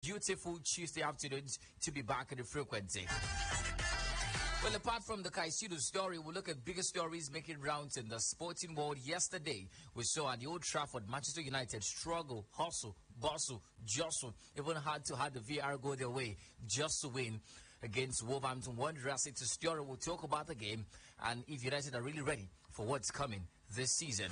Beautiful Tuesday afternoon to be back in the frequency. Well, apart from the Caicedo story, we'll look at bigger stories making rounds in the sporting world. Yesterday, we saw at the Old Trafford, Manchester United struggle, hustle, bustle, jostle, even had to have the VR go their way just to win against Wolverhampton Wanderers. It's a story we'll talk about the game and if United are really ready for what's coming this season.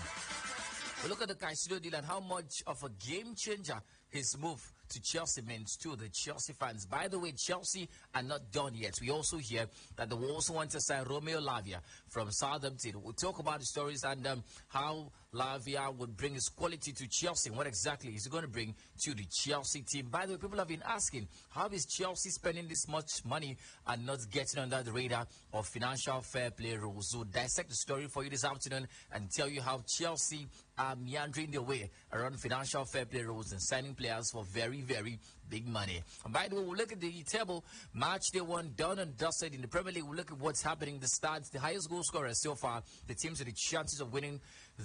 We look at the Caicedo deal and how much of a game changer his move to Chelsea means to the Chelsea fans. By the way, Chelsea are not done yet. We also hear that they also want to sign Romeo Lavia from Southampton. We'll talk about the stories and how Lavia would bring his quality to Chelsea. What exactly is he going to bring to the Chelsea team? By the way, people have been asking, how is Chelsea spending this much money and not getting under the radar of financial fair play rules? So dissect the story for you this afternoon and tell you how Chelsea are meandering their way around financial fair play rules and signing players for very, very big money. And by the way, we'll look at the table. Match day one done and dusted in the Premier League. We'll look at what's happening. The stats, the highest goal scorer so far, the teams with the chances of winning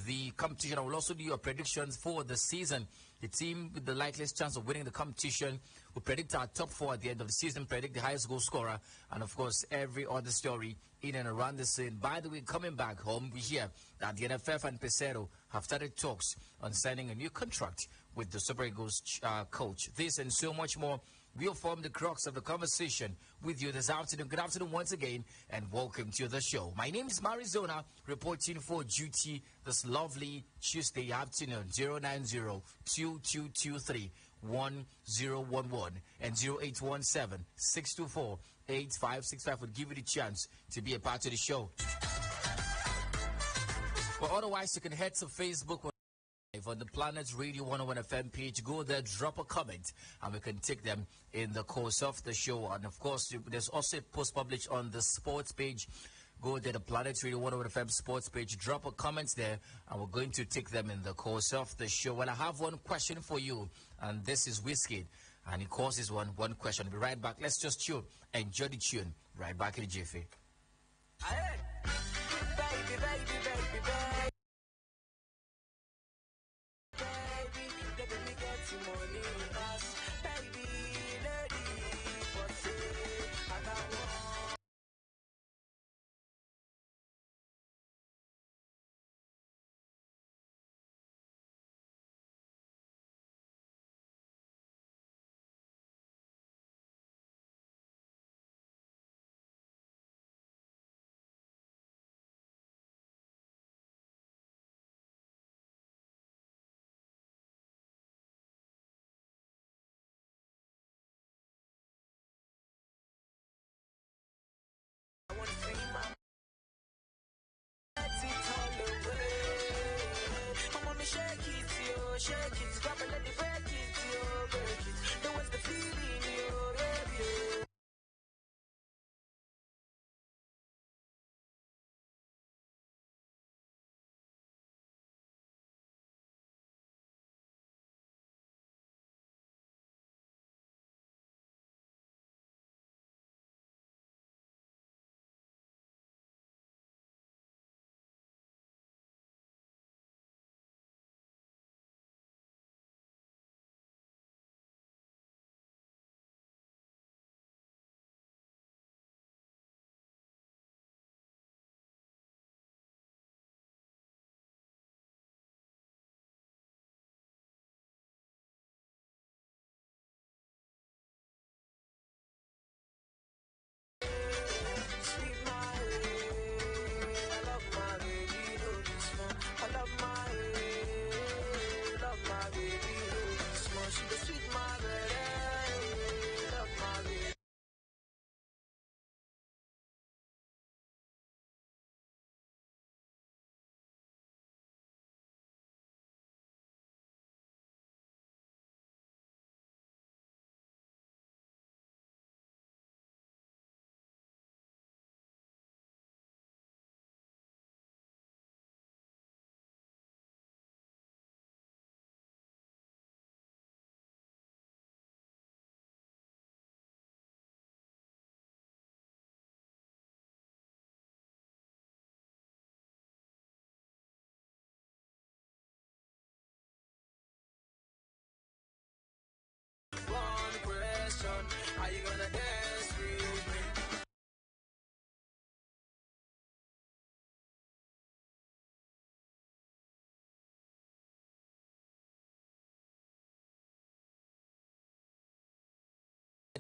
the competition. I will also do your predictions for the season. The team with the likeliest chance of winning the competition will predict our top four at the end of the season, predict the highest goal scorer, and of course, every other story in and around the scene. By the way, coming back home, we hear that the NFF and Caicedo have started talks on signing a new contract with the Super Eagles coach. This and so much more will form the crux of the conversation with you this afternoon. Good afternoon once again, and welcome to the show. My name is Marizona, reporting for duty this lovely Tuesday afternoon. 090-2223-1011 and 0817-624-8565 would give you the chance to be a part of the show. Well, otherwise, you can head to Facebook on the Planet Radio 101 FM page. Go there, drop a comment, and we can take them in the course of the show. And of course, there's also a post published on the sports page. Go there, the Planet Radio 101 FM sports page, drop a comment there, and we're going to take them in the course of the show. Well, I have one question for you, and this is Whiskey, and it causes one question. I'll be right back. Let's just tune, enjoy the tune, right back in the jiffy.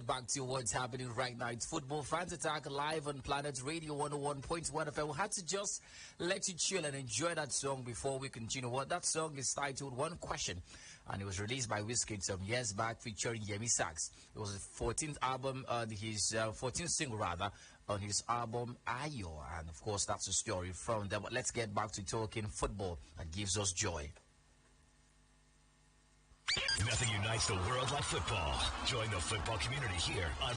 get back to what's happening right now. It's Football Fans Attack live on Planet Radio 101.1 FM. We had to just let you chill and enjoy that song before we continue. What that song is titled One Question, and it was released by Wizkid some years back featuring Yemi Sachs. It was his 14th album, his 14th single rather, on his album Ayo. And of course, that's a story from there. But let's get back to talking football that gives us joy. Nothing unites the world like football. Join the football community here on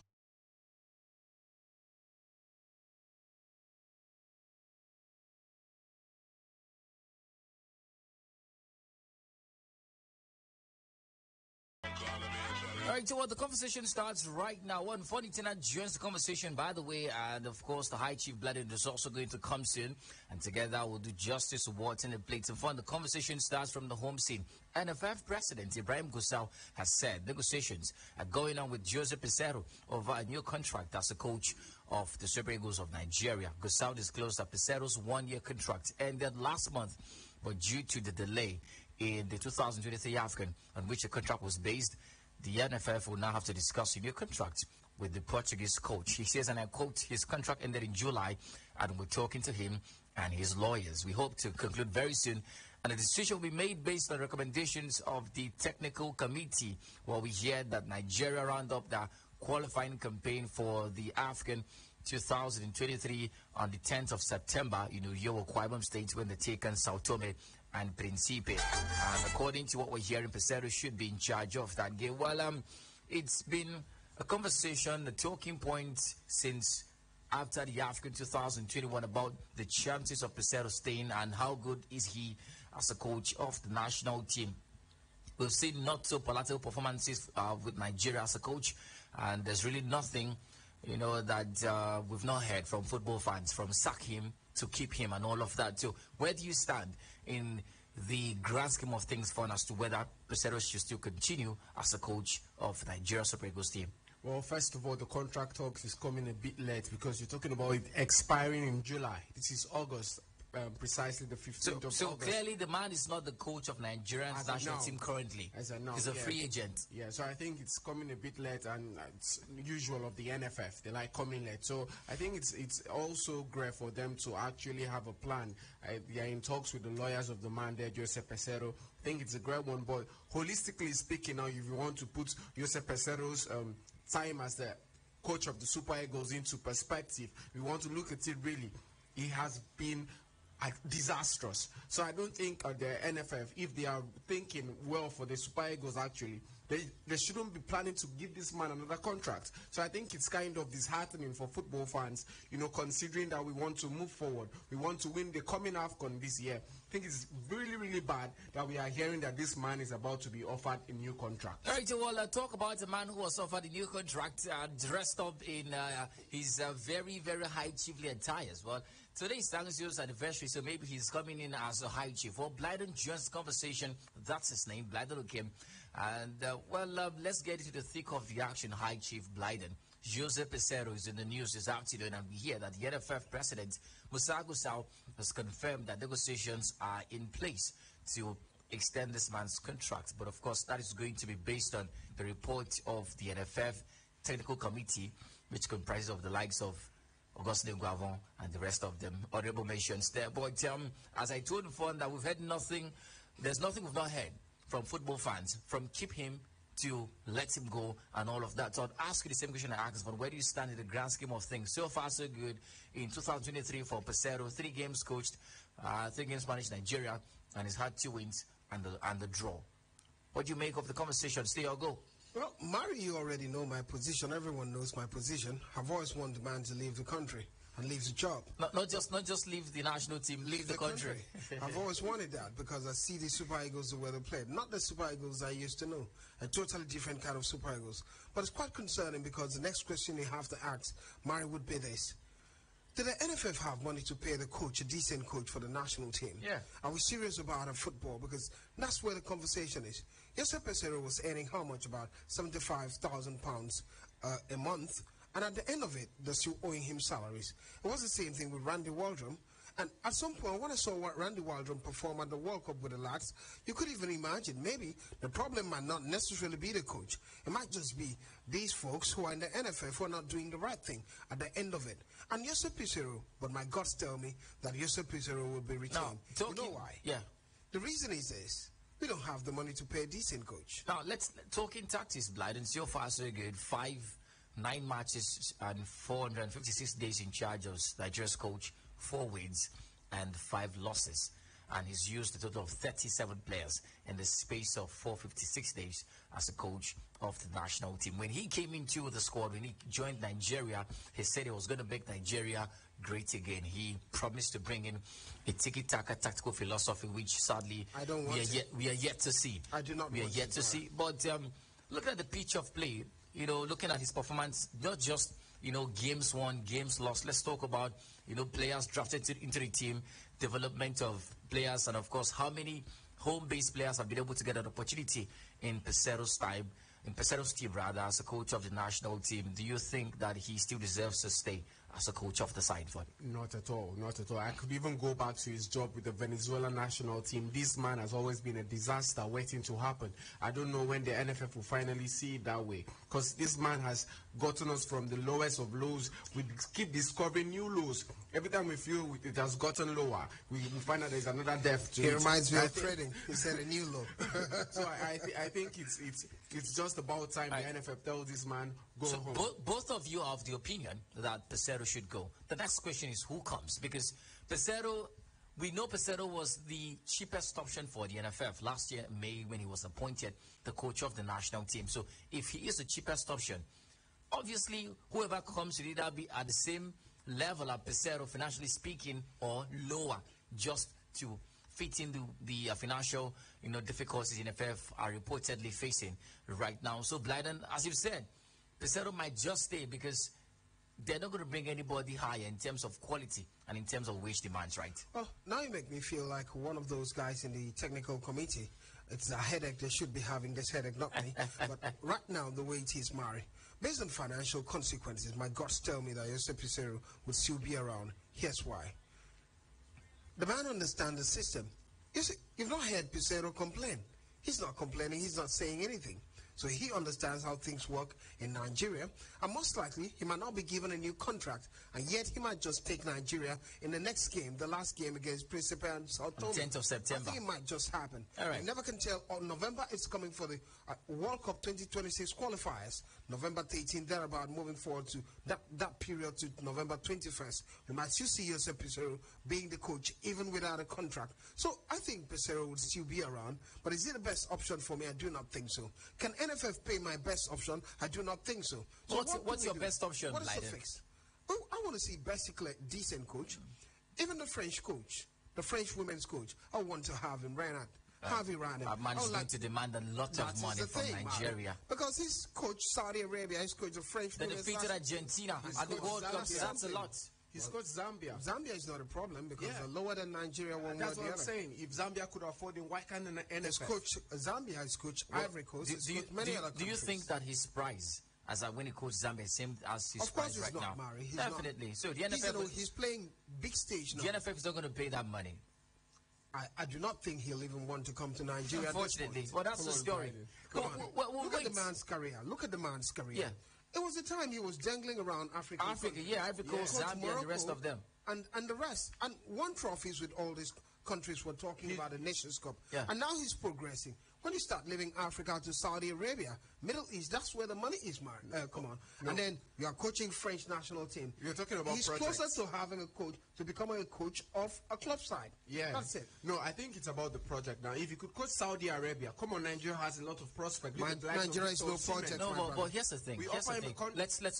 All right, so the conversation starts right now. One funny tenant joins the conversation, by the way, and of course, the High Chief Bladen is also going to come soon, and together we'll do justice awards and plates and fun. The conversation starts from the home scene. NFF President Ibrahim Gusau has said negotiations are going on with Jose Caicedo over a new contract as a coach of the Super Eagles of Nigeria. Gusau disclosed that Caicedo's one-year contract ended last month, but due to the delay in the 2023 AFCON on which the contract was based, the NFF will now have to discuss a new contract with the Portuguese coach. He says, and I quote, his contract ended in July, and we're talking to him and his lawyers. We hope to conclude very soon, and a decision will be made based on recommendations of the technical committee. Well, we hear that Nigeria round up the qualifying campaign for the AFCON 2023 on the 10th of September in Uyo, Akwa Ibom State, when they take on Sao Tome and Principe. And according to what we're hearing, Caicedo should be in charge of that game. Well, it's been a conversation, a talking point since after the AFCON 2021 about the chances of Caicedo staying and how good is he as a coach of the national team. We've seen not so palatable performances with Nigeria as a coach, and there's really nothing, that we've not heard from football fans, from sack him to keep him and all of that. So where do you stand in the grand scheme of things for as to whether Caicedo should still continue as a coach of Nigeria Super Eagles team? Well, first of all, the contract talks is coming a bit late because you're talking about it expiring in July. This is August, precisely the 15th of August. So clearly the man is not the coach of Nigeria's national team currently. As I know. He's a free agent. Yeah, so I think it's coming a bit late, and it's usual of the NFF. They like coming late. So I think it's also great for them to actually have a plan. They are in talks with the lawyers of the man there, Jose Caicedo. I think it's a great one. But holistically speaking, now if you want to put Jose Caicedo's time as the coach of the Super Eagles into perspective, we want to look at it really. He has been disastrous. So I don't think the NFF, if they are thinking well for the Super Eagles, actually, they shouldn't be planning to give this man another contract. So I think it's kind of disheartening for football fans, considering that we want to move forward. We want to win the coming AFCON this year. I think it's really, really bad that we are hearing that this man is about to be offered a new contract. All right, well, talk about a man who was offered a new contract, dressed up in his very, very high chiefly attires. Well, today is Thanksgiving's anniversary, so maybe he's coming in as a high chief. Well, Bladen joins the conversation. That's his name, Bladen Okem. And, let's get into the thick of the action, High Chief Bladen. Jose Caicedo is in the news this afternoon, and we hear that the NFF President, Musa Gusau, has confirmed that negotiations are in place to extend this man's contract. But, of course, that is going to be based on the report of the NFF Technical Committee, which comprises of the likes of Augustine Guavon and the rest of them. Honorable mentions there. But as I told before, that we've heard nothing, there's nothing we've not heard from football fans, from keep him to let him go and all of that. So I'd ask you the same question I asked, but where do you stand in the grand scheme of things? So far, so good in 2023 for Caicedo. 3 games coached, 3 games managed Nigeria, and he's had 2 wins and the draw. What do you make of the conversation? Stay or go? Well, Mari, you already know my position. Everyone knows my position. I've always wanted the man to leave the country and leave the job. Not just leave the national team, leave the country. I've always wanted that because I see the Super Eagles the way they played. Not the Super Eagles I used to know. A totally different kind of Super Eagles. But it's quite concerning because the next question you have to ask, Mari, would be this. Did the NFF have money to pay the coach, a decent coach for the national team? Yeah. Are we serious about our football? Because that's where the conversation is. Jose Caicedo was earning how much? About £75,000 a month. And at the end of it, they're still owing him salaries. It was the same thing with Randy Waldrum. And at some point, when I saw what Randy Waldron perform at the World Cup with the lads, you could even imagine maybe the problem might not necessarily be the coach. It might just be these folks who are in the NFF who are not doing the right thing at the end of it. And Jose Pizarro, but my guts tell me that Jose Pizarro will be retained. Now, you know why? Yeah. The reason is this. We don't have the money to pay a decent coach. Now, let's talk in tactics, Blyden. So far, so good. 9 matches and 456 days in charge of Nigeria's coach, 4 wins and 5 losses. And he's used a total of 37 players in the space of 456 days as a coach of the national team. When he came into the squad, when he joined Nigeria, he said he was going to make Nigeria great again. He promised to bring in a tiki-taka tactical philosophy, which sadly I don't want we are yet to see. I do not. We are yet to see. But looking at the pitch of play, looking at his performance, not just games won, games lost. Let's talk about players drafted into the team, development of players, and of course how many home-based players have been able to get an opportunity in Pesero's time, in Pesero's team rather, as a coach of the national team. Do you think that he still deserves to stay as a coach of the side? Not at all, not at all. I could even go back to his job with the Venezuela national team. This man has always been a disaster waiting to happen. I don't know when the NFF will finally see it that way, because this man has gotten us from the lowest of lows. We keep discovering new lows. Every time we feel it has gotten lower, we find out there's another depth to it. It reminds me of trading. He said a new low. So I think it's just about time the NFF tells this man, go home. Both of you are of the opinion that Pesero should go. The next question is who comes? Because Pesero, we know Pesero was the cheapest option for the NFF last year in May when he was appointed the coach of the national team. So if he is the cheapest option, obviously whoever comes will either be at the same level as Pesero, financially speaking, or lower, just to fit into the financial difficulties the NFF are reportedly facing right now. So Blyden, as you said, Pesero might just stay because they're not going to bring anybody higher in terms of quality and in terms of wage demands, right? Well, now you make me feel like one of those guys in the technical committee. It's a headache. They should be having this headache, not me. But right now, the way it is, Mari, based on financial consequences, my guts tell me that Jose Pizarro would still be around. Here's why. The man understands the system. You see, you've not heard Pizarro complain. He's not complaining. He's not saying anything. So he understands how things work in Nigeria, and most likely he might not be given a new contract, and yet he might just take Nigeria in the next game, the last game against Principe and Sao Tome. 10th of September. I think it might just happen. All right. You never can tell. November is coming for the World Cup 2026 qualifiers. November 13th, thereabout, moving forward to that period to November 21st. We might still see Jose Pizarro being the coach even without a contract. So I think Pizarro would still be around, but is he the best option for me? I do not think so. Can NFF pay my best option? I do not think so. So what's your best option, What is the Blyden? fix? Well, I want to see basically a decent coach. Even the French coach, the French women's coach, I want to have him, Harvey Rana. Our man is going to demand a lot of money from Nigeria. Because he's coached Saudi Arabia, he's coached the French They women's defeated Argentina at the World Cup. That's a lot. He's coached Zambia. Zambia is not a problem because they're lower than Nigeria one way or That's the what I'm other. saying. If Zambia could afford him, why can't an NFF? Zambia has coached Ivory Coast. Do you think that his price, as when he coached Zambia, is same as his Of course price right he's now? not, Mari. He's Definitely. Not. So the NFF, He's playing big stage now. the NFF is not going to pay that money. I do not think he'll even want to come to Nigeria. Unfortunately. Well, that's the story. Look at the man's career. Look at the man's career. Yeah. It was the time he was dangling around Africa. Ivory Coast, Zambia, and the rest of them. And the rest. And won trophies with all these countries. We're talking about the Nations Cup. Yeah. And now he's progressing. When you start leaving Africa to Saudi Arabia, Middle East, that's where the money is, man. Come on. No. And then you are coaching French national team. You're talking about He's projects. closer to having a coach, to becoming a coach of a club side. Yeah. That's it. No, I think it's about the project now. If you could coach Saudi Arabia, come on, Nigeria has a lot of prospects. Nigeria is no project. No, but here's the thing. Let's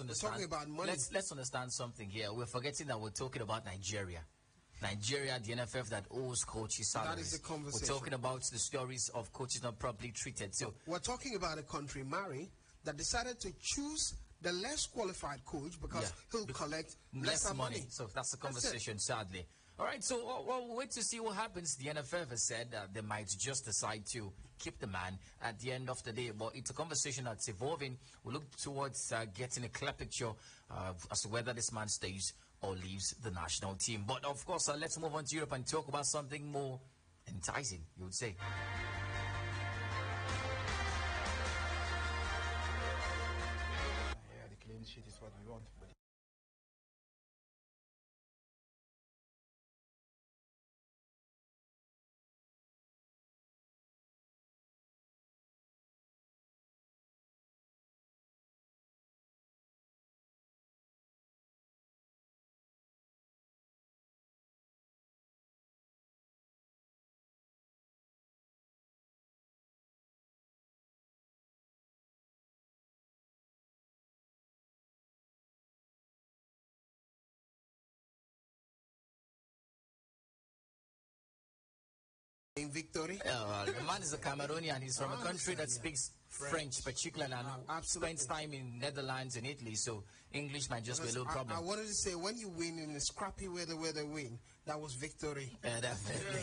understand. We're talking about money. Let's understand something here. We're forgetting that we're talking about Nigeria. Nigeria, the NFF that owes coaches salaries. That is the conversation. We're talking about the stories of coaches not properly treated. So we're talking about a country, Mari, that decided to choose the less qualified coach because he'll collect less money. So that's the conversation, sadly. All right, so we'll wait to see what happens. The NFF has said they might just decide to keep the man at the end of the day. But it's a conversation that's evolving. We'll look towards getting a clear picture as to whether this man stays or leaves the national team. But of course, let's move on to Europe and talk about something more enticing, you would say. Yeah, the clean sheet is what we want. But In victory. The man is a Cameroonian. He's from a country that speaks French, particularly, and spends time in Netherlands and Italy. So English might just be a little problem. I wanted to say, when you win in a scrappy weather where they win, that was victory. Definitely.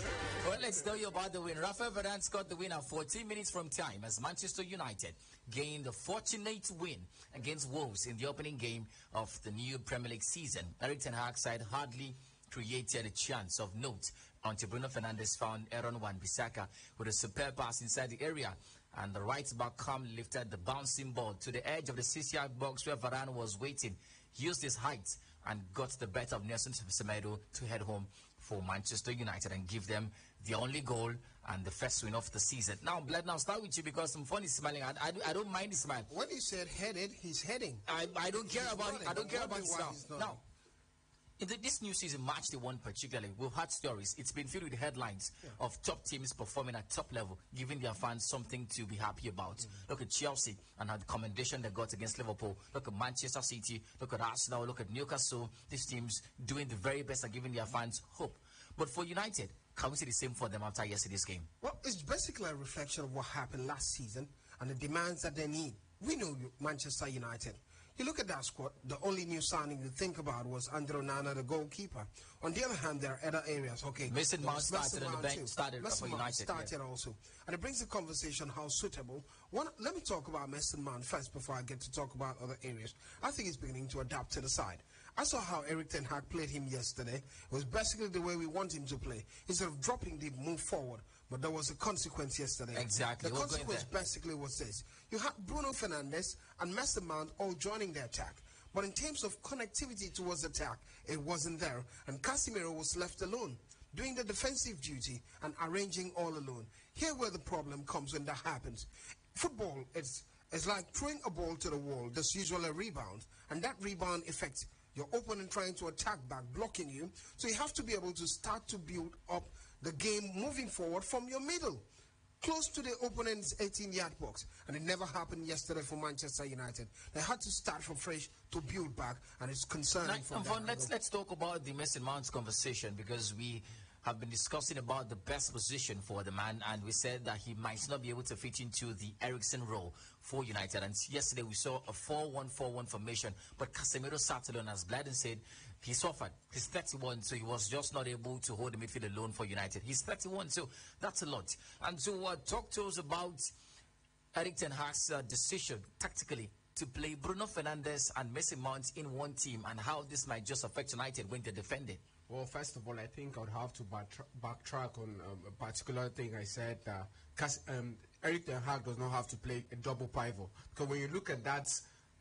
Well, let's tell you about the win. Rafael Varane scored the winner 14 minutes from time as Manchester United gained a fortunate win against Wolves in the opening game of the new Premier League season. Eric Ten Hag's side hardly created a chance of note until Bruno Fernandes found Aaron Wan-Bissaka with a superb pass inside the area, and the right back calmly lifted the bouncing ball to the edge of the 6-yard box where Varane was waiting. He used his height and got the better of Nelson Semedo to head home for Manchester United and give them the only goal and the first win of the season. Now, Bled, I'll start with you because some fun is smiling. I don't mind the smile. When you said headed, he's heading. I don't care about it. I don't care about it now. Now, in this new season, March the 1 particularly, we've had stories. It's been filled with headlines of top teams performing at top level, giving their fans something to be happy about. Look at Chelsea and the commendation they got against Liverpool. Look at Manchester City. Look at Arsenal. Look at Newcastle. These teams doing the very best and giving their fans hope. But for United, can we see the same for them after yesterday's game? well, it's basically a reflection of what happened last season and the demands that they need. We know Manchester United. You look at that squad, the only new signing you think about was Andre Onana, the goalkeeper. On the other hand, there are other areas. Okay, Mason Mount started on the bench, started for United. Started also. And it brings the conversation how suitable. Let me talk about Mason Mount first before I get to talk about other areas. I think he's beginning to adapt to the side. I saw how Eric Ten Hag played him yesterday. It was basically the way we want him to play. Instead of dropping deep, move forward. But there was a consequence yesterday. Exactly. The consequence basically was this. You had Bruno Fernandes and Mason Mount all joining the attack. But in terms of connectivity towards attack, it wasn't there. And Casemiro was left alone, doing the defensive duty and arranging all alone. Here where the problem comes when that happens. Football is like throwing a ball to the wall. There's usually a rebound. And that rebound affects your opponent trying to attack back, blocking you. So you have to be able to start to build up the game moving forward from your middle, close to the opponent's 18-yard box. And it never happened yesterday for Manchester United. They had to start from fresh to build back, and it's concerning for them. Let's talk about the Mason Mount's conversation, because we have been discussing about the best position for the man, and we said that he might not be able to fit into the Eriksen role for United. And yesterday we saw a 4-1-4-1 formation, but Casemiro sat alone, as Blyden said. He suffered. He's 31, so he was just not able to hold the midfield alone for United. He's 31, so that's a lot. And so talk to us about Eric Ten Hag's decision tactically to play Bruno Fernandes and Mason Mount in one team, and how this might just affect United when they're defending. Well, first of all, I think I would have to backtrack on a particular thing I said. Eric Ten Hag does not have to play a double pivot, because when you look at that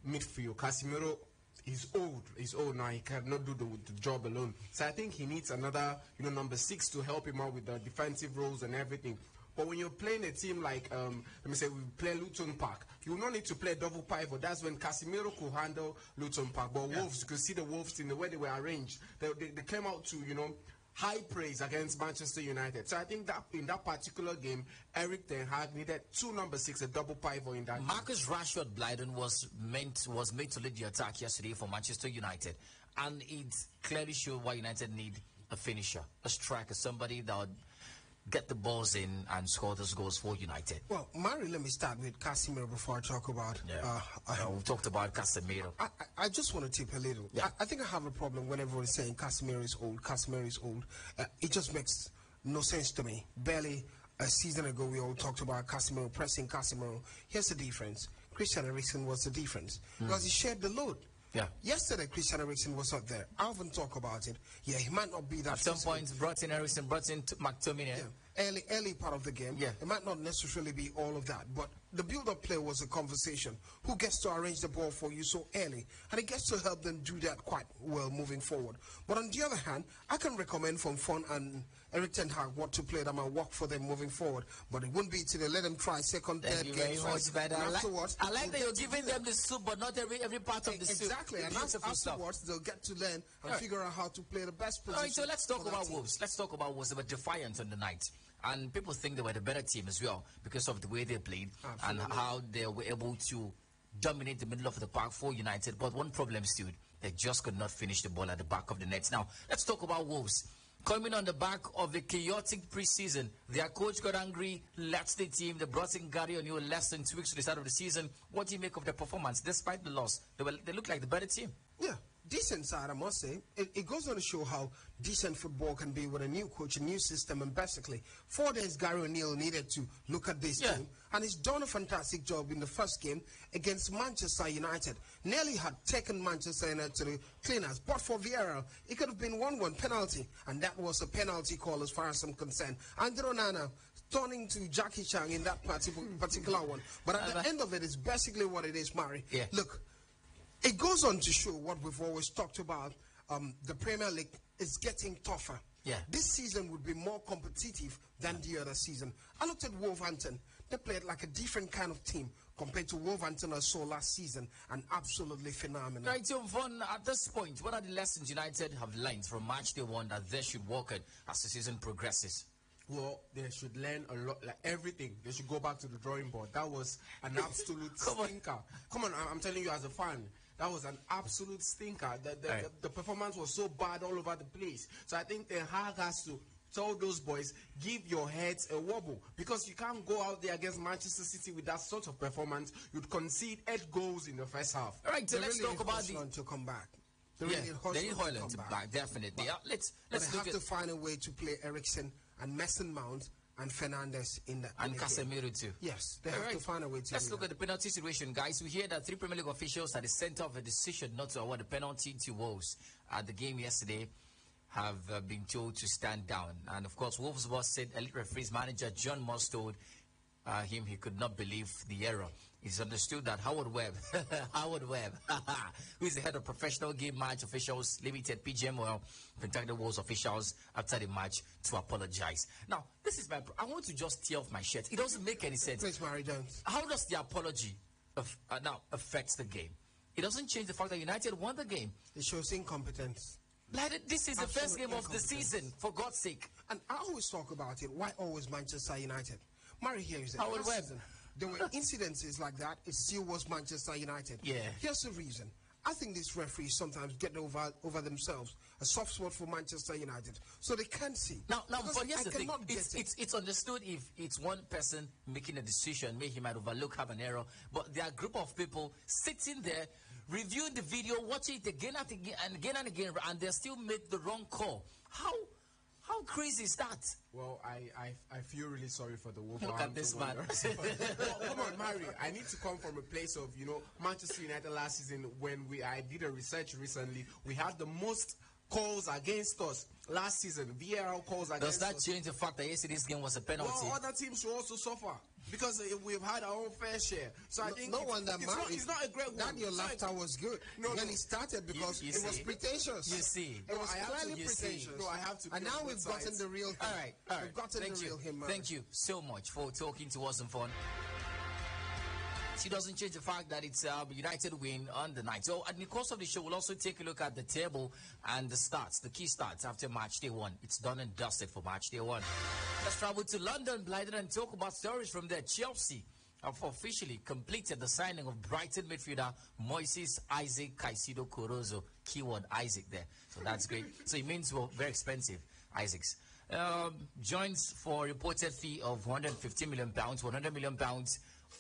midfield, Casemiro, he's old now. He cannot do the job alone. So I think he needs another, number 6 to help him out with the defensive roles and everything. But when you're playing a team like, let me say, we play Luton Park, you will not need to play double pivot. That's when Casemiro could handle Luton Park. But Wolves, you could see the Wolves in the way they were arranged. They came out to, high praise against Manchester United. So I think that in that particular game, Eric Ten Hag needed 2 number 6, a double pivot in that Marcus Rashford Blyden was made to lead the attack yesterday for Manchester United. And it clearly showed why United need a finisher, a striker, somebody that would get the balls in and score those goals for United. Well, Mari, let me start with Casemiro before I talk about... we talked about Casemiro. I just want to tip a little. Yeah. I think I have a problem when everyone's saying Casemiro is old, Casemiro is old. It just makes no sense to me. Barely a season ago, we all talked about Casemiro, pressing Casemiro. Here's the difference. Christian Eriksen was the difference. Because he shared the load. Yeah. Yesterday, Christian Eriksen was not there. I haven't talked about it. Yeah, he might not be that. At some point, brought in Eriksen, brought in McTominay. Yeah. Early part of the game. Yeah. It might not necessarily be all of that, but the build-up play was a conversation. Who gets to arrange the ball for you so early? And it gets to help them do that quite well moving forward. But on the other hand, I can recommend from Fon and Eric Ten Hag what to play that might work for them moving forward. But it wouldn't be till they let them try second, third game. I like that you're giving them the soup, but not every part of the soup. Exactly. And afterwards, they'll get to learn and figure out how to play the best position. All right, so let's talk about Wolves. Let's talk about Wolves. They were defiant on the night. And people think they were the better team as well because of the way they played and how they were able to dominate the middle of the park for United. But one problem stood. They just could not finish the ball at the back of the net. Now, let's talk about Wolves. Coming on the back of the chaotic preseason, their coach got angry, left the team. They brought in Gary O'Neill less than 2 weeks to the start of the season. What do you make of their performance despite the loss? They look like the better team. Yeah, decent side, I must say. It goes on to show how decent football can be with a new coach, a new system, and basically 4 days Gary O'Neill needed to look at this team, and he's done a fantastic job in the first game against Manchester United. Nearly had taken Manchester United to the cleaners, but for Vieira, it could have been 1-1 penalty, and that was a penalty call as far as I'm concerned. Andre Onana turning to Jackie Chan in that particular one, but at the end of it, it's basically what it is, Mari. Yeah. Look, it goes on to show what we've always talked about. The Premier League is getting tougher. Yeah. This season would be more competitive than the other season. I looked at Wolverhampton. They played like a different kind of team compared to Wolverhampton I saw last season, and absolutely phenomenal. Right, so Von, at this point, what are the lessons United have learned from match day one that they should work at as the season progresses? Well, they should learn a lot, like everything. They should go back to the drawing board. That was an absolute stinker. Come on, I'm telling you as a fan. That was an absolute stinker. The performance was so bad all over the place. So I think Ten Hag has to tell those boys, give your heads a wobble. Because you can't go out there against Manchester City with that sort of performance. You'd concede 8 goals in the first half. All right, so let's talk about to come back. They need Højlund to come back, definitely. Let's have to find a way to play Eriksen and Mason Mount and Fernandes in the and Casemiro too. Yes, they have to find a way to. Let's look at the penalty situation, guys. We hear that 3 Premier League officials at the center of a decision not to award the penalty to Wolves at the game yesterday have been told to stand down. And of course, Wolves boss said elite referees manager John Moss told him he could not believe the error. It's understood that Howard Webb, who is the head of professional game match officials limited PGMOL, contacted Wolves officials after the match to apologize. Now, this is I want to just tear off my shirt. It doesn't make any sense. Please, Mary, don't. How does the apology now affect the game? It doesn't change the fact that United won the game. It shows incompetence. Like, this is the first game of the season, for God's sake. And I always talk about it. Why always Manchester United? Mary, here is it. Howard Webb. There were incidences like that. It still was Manchester United. Yeah. Here's the reason. I think these referees sometimes get over themselves. A soft spot for Manchester United, so they can't see. Now, but here's the thing. It's understood if it's one person making a decision, maybe he might overlook, have an error. But there are a group of people sitting there, reviewing the video, watching it again and again, and they still make the wrong call. How crazy is that? Well, I feel really sorry for the Wolves. Look at this man. Come on, Mary. I need to come from a place of, Manchester United last season when I did a research recently. We had the most calls against us last season. VAR calls against us. Does that change the fact that yesterday's game was a penalty? Well, other teams should also suffer because we've had our own fair share. So I think it's not a great one. That your laughter was good. When it started because it was pretentious. You see. It was clearly pretentious. No, I have to. And now we've gotten the real him. All right. We've gotten the real him. Thank you so much for talking to us on phone. It doesn't change the fact that it's United win on the night. So, in the course of the show, we'll also take a look at the table and the key starts after match day one. It's done and dusted for match day one. Let's travel to London, Blyden, and talk about stories from there. Chelsea have officially completed the signing of Brighton midfielder Moises Isaac Caicedo Corozo. Keyword Isaac there. So that's great. So it means we're very expensive, Isaacs. Joins for a reported fee of £150 million, £100 million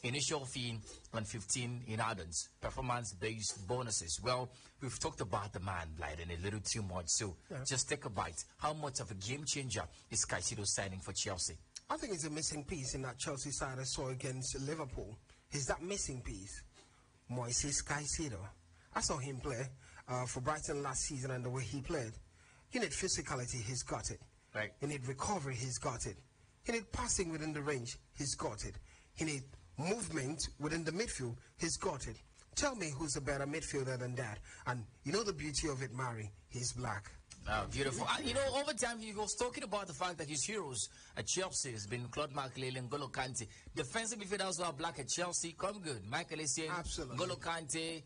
initial fee and 15 in add-ons, performance-based bonuses. Well, we've talked about the man, Blyden, a little too much, so just take a bite. How much of a game changer is Caicedo signing for Chelsea? I think it's a missing piece in that Chelsea side I saw against Liverpool. Is that missing piece Moises Caicedo? I saw him play for Brighton last season, and the way he played. You need physicality, he's got it. Right. You need recovery, he's got it. You need passing within the range, he's got it. You need movement within the midfield, he's got it. Tell me who's a better midfielder than that. And you know the beauty of it, Mari, he's black. Oh, beautiful. Over time, he was talking about the fact that his heroes at Chelsea has been Claude Makelele and N'Golo Kante. Defensive midfielders who are black at Chelsea, come good. Michael Essien, N'Golo Kante,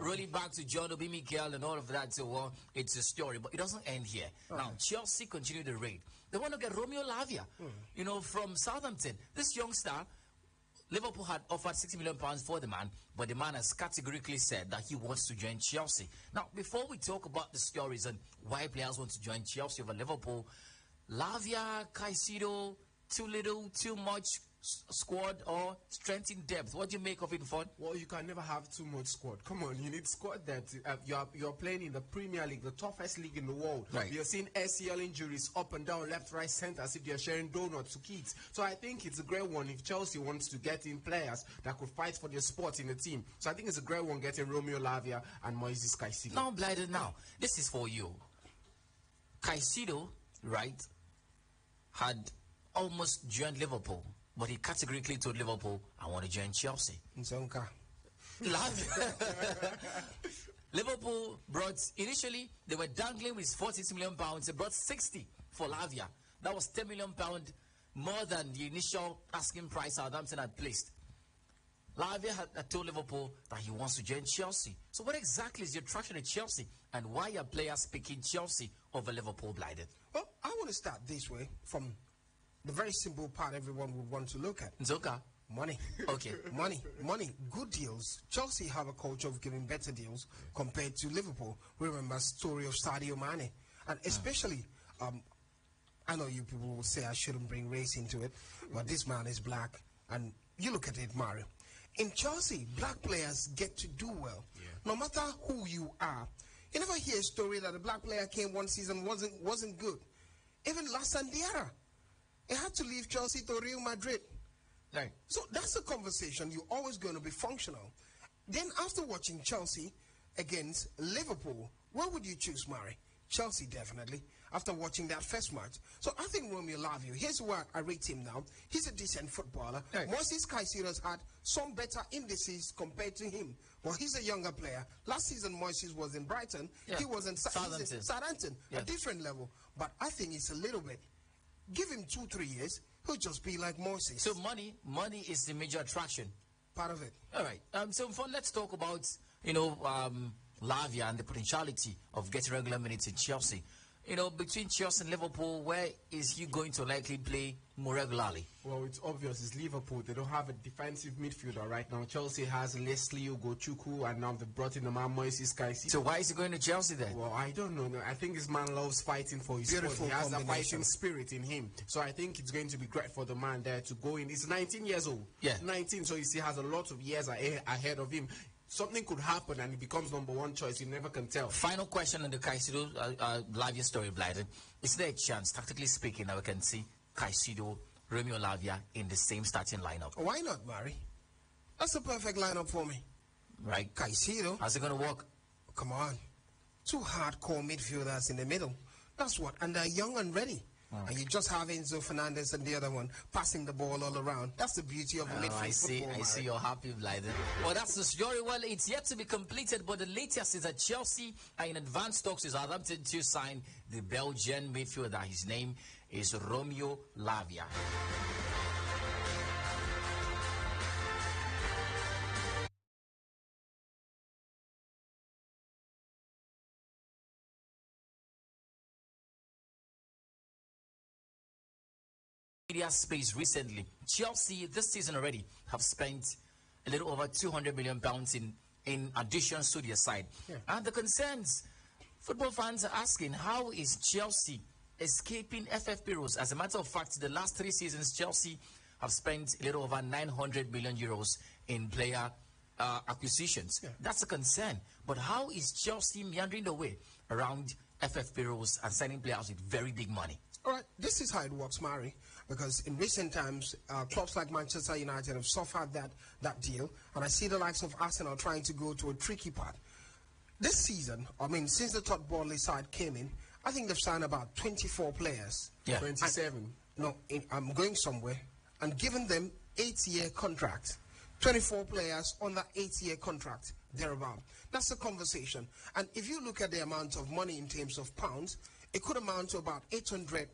rolling back to John Obi Mikel and all of that. So it's a story, but it doesn't end here. Now, Chelsea continue the raid. They want to get Romeo Lavia, from Southampton. This youngster, Liverpool had offered £60 million for the man, but the man has categorically said that he wants to join Chelsea. Now, before we talk about the stories and why players want to join Chelsea over Liverpool, Lavia, Caicedo, too little, too much squad or strength in depth. What do you make of it, Ford? Well, you can never have too much squad. Come on, you need squad that you're playing in the Premier League, the toughest league in the world. Right. You're seeing ACL injuries up and down, left, right, center, as if you're sharing donuts to kids. So I think it's a great one if Chelsea wants to get in players that could fight for their spot in the team. So I think it's a great one getting Romeo Lavia and Moises Caicedo. Now, Blighted, this is for you. Caicedo, right, had almost joined Liverpool, but he categorically told Liverpool, I want to join Chelsea. Nzonka. Liverpool brought, initially, they were dangling with £46 million. They brought 60 for Lavia. That was £10 million more than the initial asking price Southampton had placed. Lavia had told Liverpool that he wants to join Chelsea. So what exactly is your attraction at Chelsea? And why are players picking Chelsea over Liverpool, Blighted? Well, I want to start this way from the very simple part everyone would want to look at. Nzoka. Money. Okay. Money. Good deals. Chelsea have a culture of giving better deals compared to Liverpool. We remember the story of Sadio Mane. And especially, I know you people will say I shouldn't bring race into it, but this man is black. And you look at it, Mario. In Chelsea, black players get to do well. Yeah. No matter who you are. You never hear a story that a black player came one season wasn't good. Even Lassana Diarra, he had to leave Chelsea to Real Madrid. Right. So that's a conversation. You're always going to be functional. Then after watching Chelsea against Liverpool, what would you choose, Mari? Chelsea, definitely, after watching that first match. So I think Romeo Lavia, here's where I rate him now. He's a decent footballer. Right. Moises Caicedo's had some better indices compared to him. Well, he's a younger player. Last season, Moises was in Brighton. Yeah. He was in Southampton, yeah. A different level. But I think it's a little bit. Give him 2-3 years, he'll just be like Moises. So money is the major attraction. Part of it. All right. So let's talk about, Lavia and the potentiality of getting regular minutes in Chelsea. Between Chelsea and Liverpool, where is he going to likely play more regularly? Well, it's obvious. It's Liverpool. They don't have a defensive midfielder right now. Chelsea has Leslie Ugochukwu, and now they've brought in the man Moises Caicedo. So why is he going to Chelsea then? Well, I don't know. I think this man loves fighting for his sport. He has a fighting spirit in him. So I think it's going to be great for the man there to go in. He's 19 years old. Yeah. 19, so he still has a lot of years ahead of him. Something could happen and he becomes number one choice. You never can tell. Final question on the Caicedo Lavia story, Blighted. Is there a chance, tactically speaking, that we can see Caicedo, Romeo Lavia in the same starting lineup? Why not, Mari? That's a perfect lineup for me. Right. Caicedo. How's it going to work? Come on. Two hardcore midfielders in the middle. That's what. And they're young and ready. And you just have Enzo Fernandez and the other one passing the ball all around. That's the beauty of midfield football. I see you're happy, Blighted. Well, that's the story. Well, it's yet to be completed, but the latest is that Chelsea are in advanced talks with Southampton to sign the Belgian midfielder. His name is Romeo Lavia. Media space recently. Chelsea this season already have spent a little over £200 million in additions to their side. Yeah. And the concerns football fans are asking, how is Chelsea escaping FFP rules? As a matter of fact, the last 3 seasons, Chelsea have spent a little over €900 million in player acquisitions. Yeah. That's a concern. But how is Chelsea meandering the way around FFP rules and signing players with very big money? All right, this is how it works, Mari, because in recent times, clubs like Manchester United have suffered that deal, and I see the likes of Arsenal trying to go to a tricky part. this season, I mean, since the Todd Bowley side came in, I think they've signed about 24 players. Yeah. 27. I'm going somewhere, and given them 8-year contract. 24 players on that 8-year contract, thereabout. That's the conversation. And if you look at the amount of money in terms of pounds, it could amount to about 800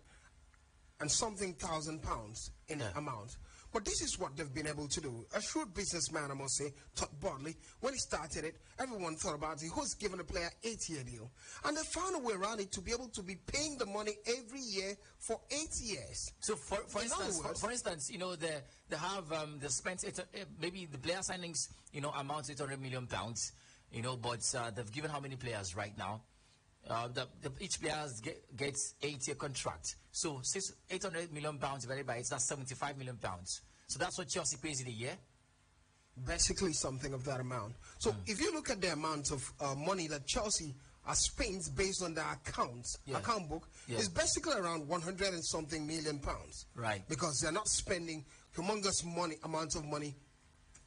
and something thousand pounds in amount. But this is what they've been able to do. A shrewd businessman, I must say, Todd Bodley, when he started it, everyone thought about it. Who's given a player 8-year deal? And they found a way around it to be able to be paying the money every year for 8 years. So, for instance, you know, they have they spent maybe the player signings, you know, amounts to 800 million pounds, you know, but they've given how many players right now? Each player gets 8-year contract. So 800 million pounds divided by 8, that's 75 million pounds. So that's what Chelsea pays in a year. Basically, something of that amount. So if you look at the amount of money that Chelsea has spent based on their account book, it's basically around 100 and something million pounds. Right. Because they're not spending humongous amounts of money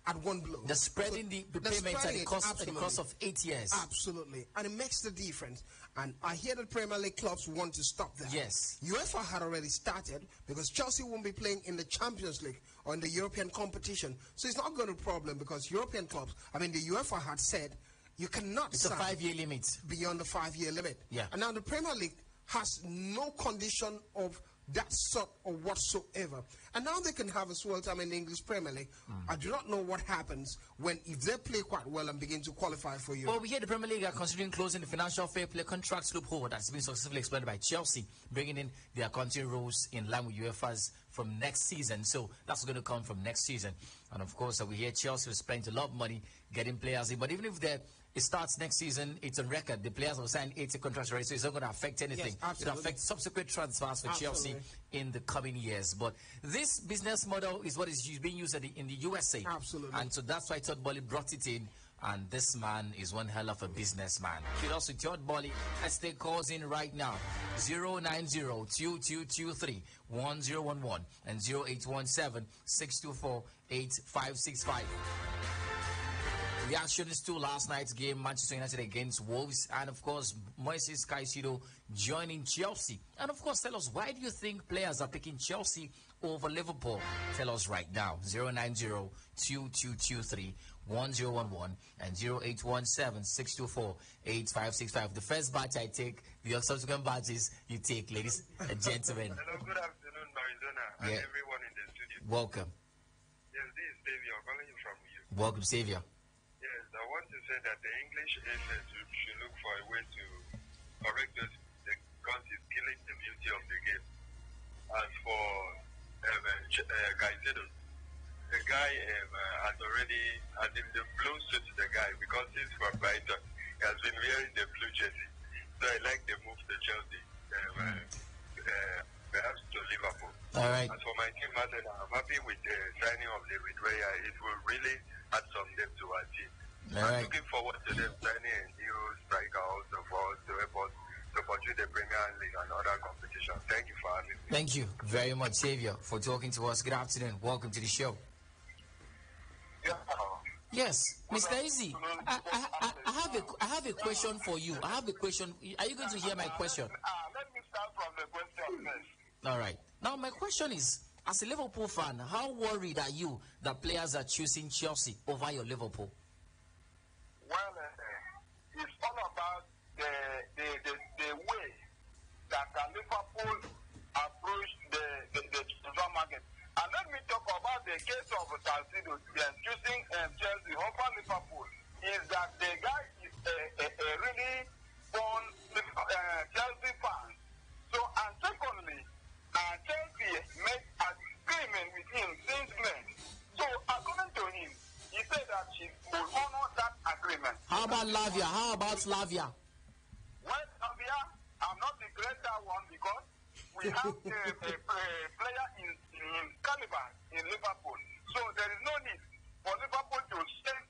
at one blow. They're spreading the payments at the cost of 8 years. Absolutely. And it makes the difference. And I hear that Premier League clubs want to stop that. Yes. UEFA had already started because Chelsea won't be playing in the Champions League or in the European competition. So it's not going to be a problem because European clubs, I mean, the UEFA had said you cannot It's a 5-year limit. Beyond the 5-year limit. Yeah. And now the Premier League has no condition of that sort or whatsoever. And now they can have a swell time in the English Premier League. I do not know what happens if they play quite well and begin to qualify for you. Well, we hear the Premier League are considering closing the financial fair play contracts loophole that's been successfully exploited by Chelsea, bringing in their accounting rules in line with UEFA's from next season. So that's going to come from next season. And of course, we hear Chelsea will spend a lot of money getting players in. But even if it starts next season, it's on record. The players will sign 80 contracts already, so it's not going to affect anything. Yes, it'll affect subsequent transfers for Chelsea in the coming years. But this business model is what is being used in the USA. Absolutely. And so that's why Todd Bowley brought it in. And this man is one hell of a businessman. Kudos to Todd Bowley. Let's take calls in right now. 090-2223-1011 and 0817-624-8565. Reactions to last night's game, Manchester United against Wolves, and of course, Moises Caicedo joining Chelsea. And of course, tell us, why do you think players are picking Chelsea over Liverpool? Tell us right now. 090-2223-1011 and 0817-624-8565. The first batch I take, the subsequent batches you take, ladies and gentlemen. Hello, good afternoon, Arizona, and everyone in the studio. Welcome. Yes, this is Xavier calling you from you. Welcome, Xavier. Yes, I want to say that the English FA should look for a way to correct this because it's killing the beauty of the game. As for Caicedo, the guy has already, as if the blue suits the guy because he's from Brighton. He has been wearing the blue jersey. So I like the move to Chelsea, perhaps to Liverpool. All right. As for my team, Martin, I'm happy with the signing of David Raya. It will really add some depth to our team. I'm looking forward to them signing a new striker also for us to help us to pursue the Premier League and other competitions. Thank you for having me. Thank you very much, Xavier, for talking to us. Good afternoon. Welcome to the show. Yeah. Yes, Mr. Izzy, I have a question for you. I have a question. Are you going to hear my question? Let me start from the question first. All right. Now, my question is, as a Liverpool fan, how worried are you that players are choosing Chelsea over your Liverpool? Well, it's all about the way that Liverpool approached the transfer market. And let me talk about the case of Caicedo choosing Chelsea over Liverpool. Is that the guy is a really born Chelsea fan. So, and secondly, Chelsea made an agreement with him since May. So, according to him, he said that she will honor that agreement. How about Lavia? Well, Lavia, I'm not the greater one because we have a player in caliber in Liverpool. So there is no need for Liverpool to spend